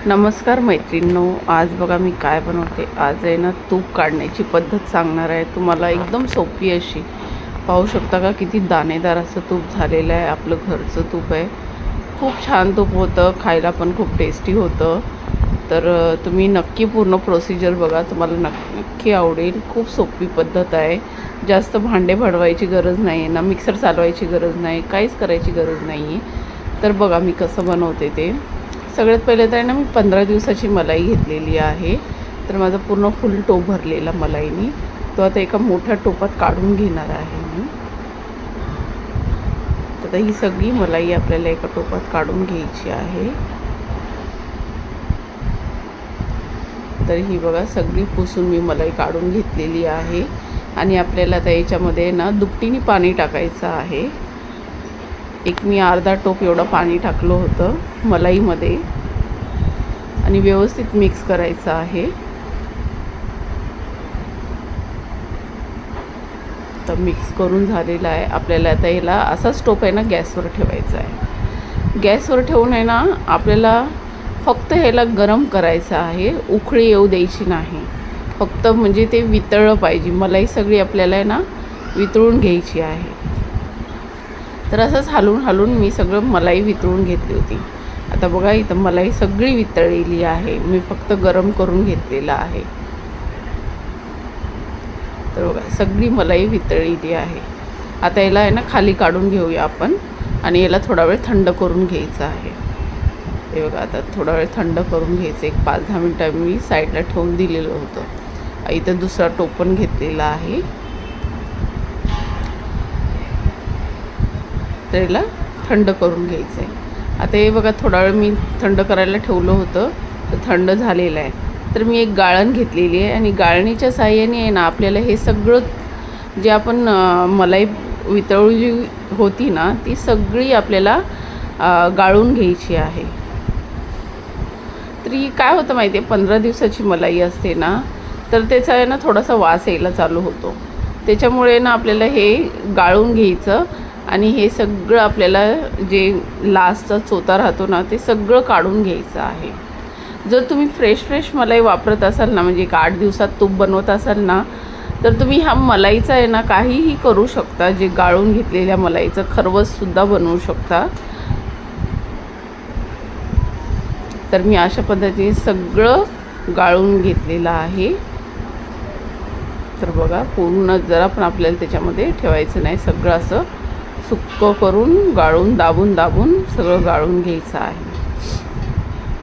नमस्कार मैत्रिणींनो, आज बघा मी काय बनवते. आज आहे ना तूप काढण्याची पद्धत सांगणार आहे तुम्हाला, एकदम सोपी अशी. पाहू शकता का किती दाणेदार असं तूप झालेलं आहे. आपलं घरचं तूप आहे. खूप छान तूप होतं, खायला पण खूप टेस्टी होतं. तर तुम्ही नक्की पूर्ण प्रोसिजर बघा, तुम्हाला नक्की आवडेल. खूप सोपी पद्धत आहे. जास्त भांडे भरवायची गरज नाही आहे ना, मिक्सर चालवायची गरज नाही, काहीच करायची गरज नाही आहे. तर बघा मी कसं बनवते ते. सगळ्यात पहिले तर आहे ना, मी 15 दिवसाची मलाई घेतलेली आहे. तर माझा पूर्ण फुल टोप भरलेला मलाईनी तो आता एका मोठ्या टोपात काढून घेणार आहे मी. तर ही सगळी मलाई आपल्याला एका टोपात काढून घ्यायची आहे. तर ही बघा सगळी पुसून मी मलाई काढून घेतलेली आहे. आणि आपल्याला आता याच्यामध्ये ना दुपटीने पाणी टाकायचं आहे. एक मी अर्धा टोप एवढं पाणी टाकलं होतं मलाईमध्ये आणि व्यवस्थित मिक्स करायचं आहे. तर मिक्स करून झालेलं आहे. आपल्याला आता याला असाच टोप आहे ना गॅसवर ठेवायचा आहे. गॅसवर ठेवून आहे ना आपल्याला फक्त ह्याला गरम करायचं आहे, उकळी येऊ द्यायची नाही. फक्त म्हणजे ते वितळलं पाहिजे. मलाई सगळी आपल्याला आहे ना वितळून घ्यायची आहे. तर असंच हलवून मी सगळं मलाई वितळून घेतली होती. आता बघा इथं मलाई सगळी वितळलेली आहे. मी फक्त गरम करून घेतलेलं आहे. तर बघा सगळी मलाई वितळलेली आहे. आता याला आहे ना खाली काढून घेऊया आपण आणि याला थोडा वेळ थंड करून घ्यायचं आहे. हे बघा आता थोडा वेळ थंड करून घ्यायचं. एक 5-10 मिनटं मी साईडला ठेवून दिलेलं होतं. इथं दुसरा टोप पण घेतलेला आहे. तर याला थंड करून घ्यायचं आहे. आता हे बघा थोडा वेळ मी थंड करायला ठेवलं होतं, तर थंड झालेलं आहे. तर मी एक गाळण घेतलेली आहे आणि गाळणीच्या साहाय्याने आहे ना आपल्याला हे सगळं जे आपण मलाई वितळली होती ना ती सगळी आपल्याला गाळून घ्यायची आहे. तरी काय होतं माहिती आहे, 15 दिवसाची मलाई असते ना तर त्याचा आहे ना थोडासा वास यायला चालू होतो. त्याच्यामुळे ना आपल्याला हे गाळून घ्यायचं आणि हे सगळं आपल्याला जे लास्टचा चोथा राहतो ना ते सगळं काढून घ्यायचं आहे. जर तुम्ही फ्रेश मलाई वापरत असाल ना, म्हणजे एक 8 दिवसात तूप बनवत असाल ना, तर तुम्ही हा मलाईचा आहे ना काहीही करू शकता. जे गाळून घेतलेल्या मलाईचं खरवससुद्धा बनवू शकता. तर मी अशा पद्धतीने सगळं गाळून घेतलेलं आहे. तर बघा पूर्ण जरा पण आपल्याला त्याच्यामध्ये ठेवायचं नाही. सगळं असं सुक्कं करून गाळून दाबून सगळं गाळून घ्यायचं आहे.